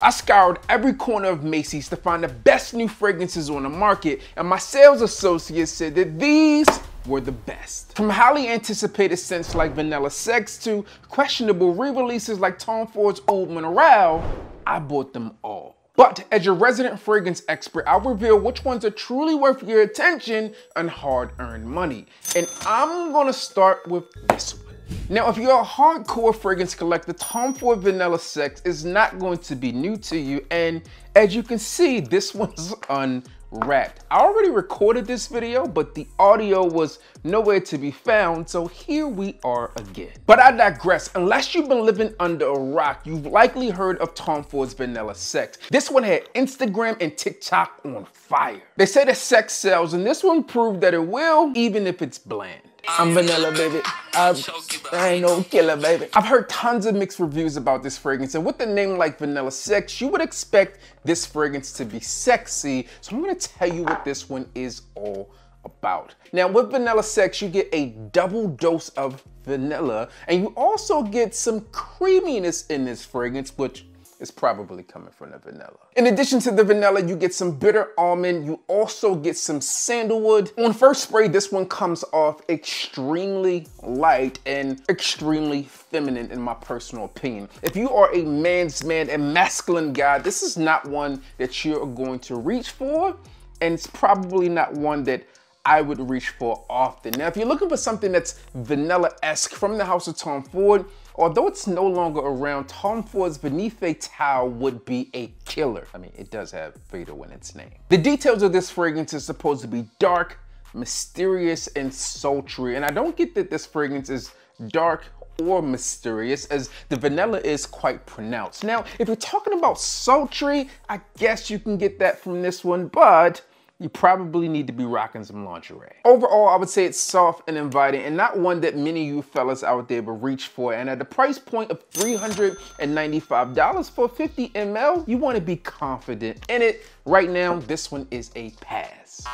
I scoured every corner of Macy's to find the best new fragrances on the market, and my sales associates said that these were the best. From highly anticipated scents like Vanilla Sex to questionable re-releases like Tom Ford's Oud Mineral, I bought them all. But as your resident fragrance expert, I'll reveal which ones are truly worth your attention and hard-earned money. And I'm gonna start with this one. Now, if you're a hardcore fragrance collector, Tom Ford Vanilla Sex is not going to be new to you, and as you can see, this one's unwrapped. I already recorded this video, but the audio was nowhere to be found, so here we are again. But I digress. Unless you've been living under a rock, you've likely heard of Tom Ford's Vanilla Sex. This one had Instagram and TikTok on fire. They say that sex sells, and this one proved that it will, even if it's bland. I'm vanilla, baby. I ain't no killer, baby. I've heard tons of mixed reviews about this fragrance, and with a name like Vanilla Sex, you would expect this fragrance to be sexy, so I'm gonna tell you what this one is all about. Now, with Vanilla Sex, you get a double dose of vanilla, and you also get some creaminess in this fragrance, which is probably coming from the vanilla. In addition to the vanilla, you get some bitter almond. You also get some sandalwood. On first spray, this one comes off extremely light and extremely feminine in my personal opinion. If you are a man's man and masculine guy, this is not one that you're going to reach for, and it's probably not one that I would reach for often. Now, if you're looking for something that's vanilla-esque from the house of Tom Ford, although it's no longer around, Tom Ford's Vanille Fatale would be a killer. I mean, it does have fatal in its name. The details of this fragrance is supposed to be dark, mysterious, and sultry. And I don't get that this fragrance is dark or mysterious, as the vanilla is quite pronounced. Now, if you're talking about sultry, I guess you can get that from this one, but you probably need to be rocking some lingerie. Overall, I would say it's soft and inviting, and not one that many of you fellas out there will reach for. And at the price point of $395 for 50 ml, you want to be confident in it. Right now, this one is a pass.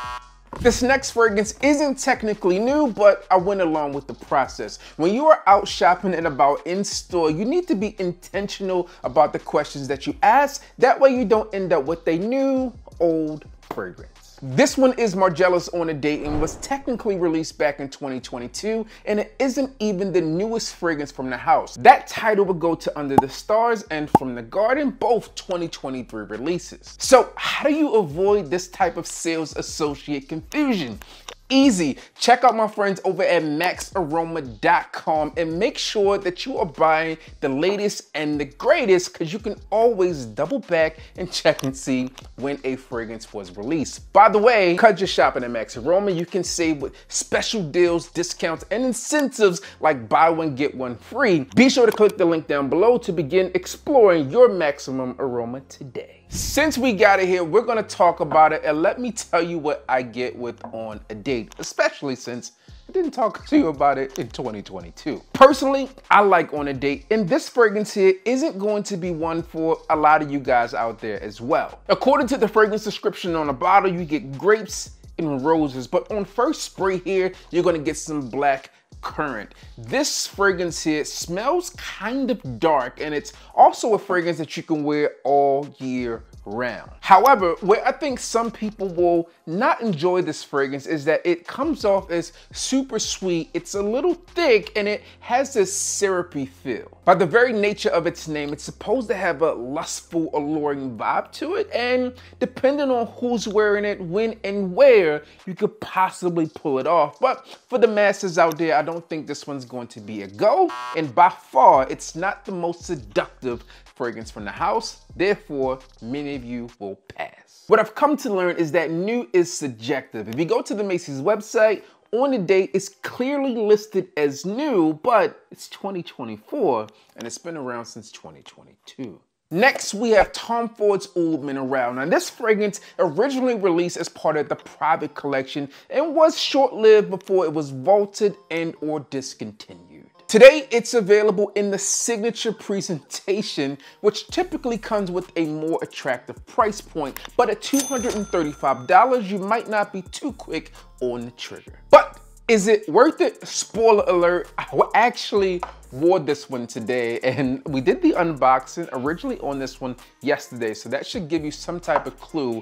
This next fragrance isn't technically new, but I went along with the process. When you are out shopping and about in store, you need to be intentional about the questions that you ask. That way you don't end up with a new, old fragrance. This one is Margiela's On a Date and was technically released back in 2022, and it isn't even the newest fragrance from the house. That title would go to Under the Stars and From the Garden, both 2023 releases. So how do you avoid this type of sales associate confusion? Easy. Check out my friends over at maxaroma.com and make sure that you are buying the latest and the greatest, because you can always double back and check and see when a fragrance was released. By the way, because you're shopping at Max Aroma, you can save with special deals, discounts, and incentives like buy one, get one free. Be sure to click the link down below to begin exploring your maximum aroma today. Since we got it here, we're gonna talk about it, and let me tell you what I get with On a Date, especially since I didn't talk to you about it in 2022. Personally, I like On a Date, and this fragrance here isn't going to be one for a lot of you guys out there as well. According to the fragrance description on the bottle, you get grapes and roses, but on first spray here, you're gonna get some black currant. This fragrance here smells kind of dark, and it's also a fragrance that you can wear all year round. However, where I think some people will not enjoy this fragrance is that it comes off as super sweet. It's a little thick and it has this syrupy feel. By the very nature of its name, it's supposed to have a lustful, alluring vibe to it, and depending on who's wearing it, when and where, you could possibly pull it off. But for the masses out there, I don't think this one's going to be a go, and by far, it's not the most seductive fragrance from the house. Therefore, many of you will pass. What I've come to learn is that new is subjective. If you go to the Macy's website, On a Date is clearly listed as new, but it's 2024 and it's been around since 2022. Next, we have Tom Ford's Oud Mineral. Now, this fragrance originally released as part of the Private Collection and was short-lived before it was vaulted and or discontinued. Today, it's available in the signature presentation, which typically comes with a more attractive price point. But at $235, you might not be too quick on the trigger. But is it worth it? Spoiler alert, I actually wore this one today, and we did the unboxing originally on this one yesterday, so that should give you some type of clue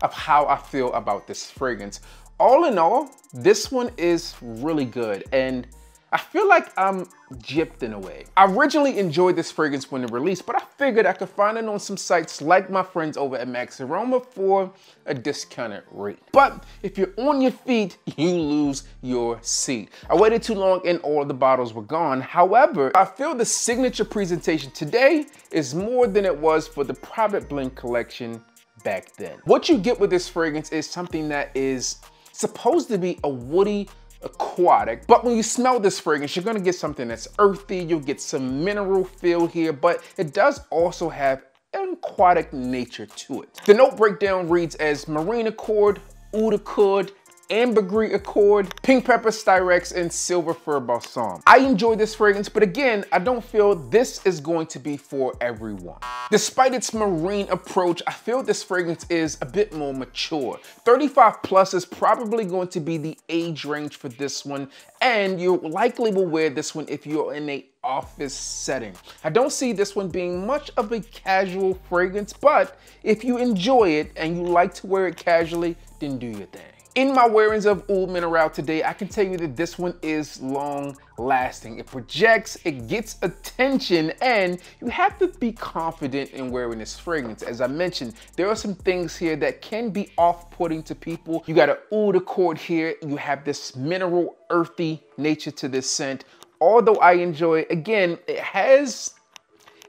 of how I feel about this fragrance. All in all, this one is really good, and I feel like I'm gypped in a way. I originally enjoyed this fragrance when it released, but I figured I could find it on some sites like my friends over at Aroma for a discounted rate. But if you're on your feet, you lose your seat. I waited too long and all the bottles were gone. However, I feel the signature presentation today is more than it was for the Private Blend collection back then. What you get with this fragrance is something that is supposed to be a woody, aquatic, but when you smell this fragrance, you're gonna get something that's earthy, you'll get some mineral feel here, but it does also have an aquatic nature to it. The note breakdown reads as marine accord, oud accord, ambergris accord, pink pepper styrex, and silver fir balsam. I enjoy this fragrance, but again, I don't feel this is going to be for everyone. Despite its marine approach, I feel this fragrance is a bit more mature. 35 plus is probably going to be the age range for this one, and you likely will wear this one if you're in a office setting. I don't see this one being much of a casual fragrance, but if you enjoy it and you like to wear it casually, then do your thing. In my wearings of Oud Mineral today, I can tell you that this one is long lasting. It projects, it gets attention, and you have to be confident in wearing this fragrance. As I mentioned, there are some things here that can be off-putting to people. You got an oud accord here. You have this mineral, earthy nature to this scent. Although I enjoy it, again, it has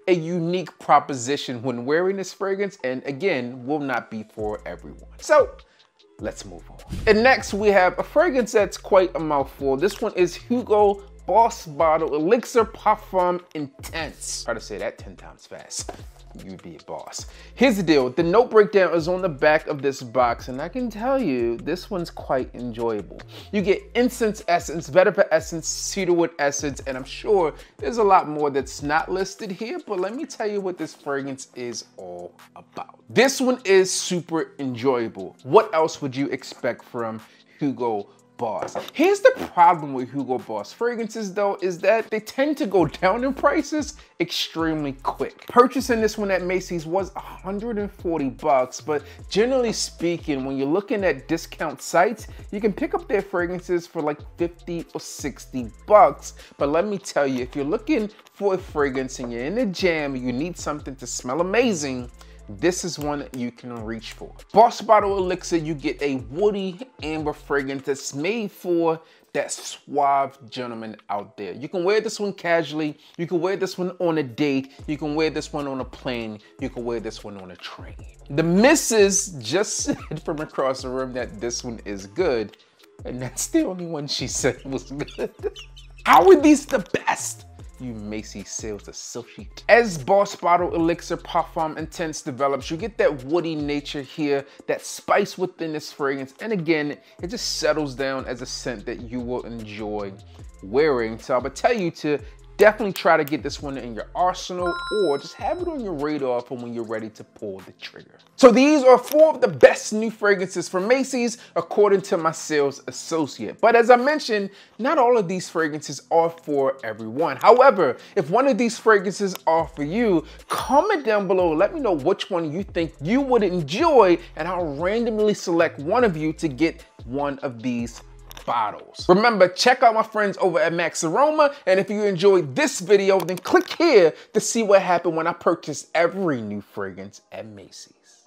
a unique proposition when wearing this fragrance, and again, will not be for everyone. So, let's move on. And next we have a fragrance that's quite a mouthful. This one is Hugo Boss Bottle Elixir Parfum Intense. Try to say that 10 times fast. You'd be a boss. Here's the deal. The note breakdown is on the back of this box, and I can tell you this one's quite enjoyable. You get incense essence, vetiver essence, cedarwood essence, and I'm sure there's a lot more that's not listed here, but let me tell you what this fragrance is all about. This one is super enjoyable. What else would you expect from Hugo Boss? Here's the problem with Hugo Boss fragrances though, is that they tend to go down in prices extremely quick. Purchasing this one at Macy's was 140 bucks, but generally speaking, when you're looking at discount sites, you can pick up their fragrances for like 50 or 60 bucks. But let me tell you, if you're looking for a fragrance and you're in a jam, you need something to smell amazing, this is one that you can reach for. Boss Bottle Elixir, you get a woody amber fragrance that's made for that suave gentleman out there. You can wear this one casually, you can wear this one on a date, you can wear this one on a plane, you can wear this one on a train. The missus just said from across the room that this one is good, and that's the only one she said was good. How are these the best? You Macy sales associate. As Boss Bottle Elixir Parfum Intense develops, you get that woody nature here, that spice within this fragrance, and again, it just settles down as a scent that you will enjoy wearing. So I would tell you to definitely try to get this one in your arsenal, or just have it on your radar for when you're ready to pull the trigger. So these are 4 of the best new fragrances from Macy's, according to my sales associate. But as I mentioned, not all of these fragrances are for everyone. However, if one of these fragrances are for you, comment down below, let me know which one you think you would enjoy, and I'll randomly select one of you to get one of these bottles. Remember, check out my friends over at Aroma, and if you enjoyed this video, then click here to see what happened when I purchased every new fragrance at Macy's.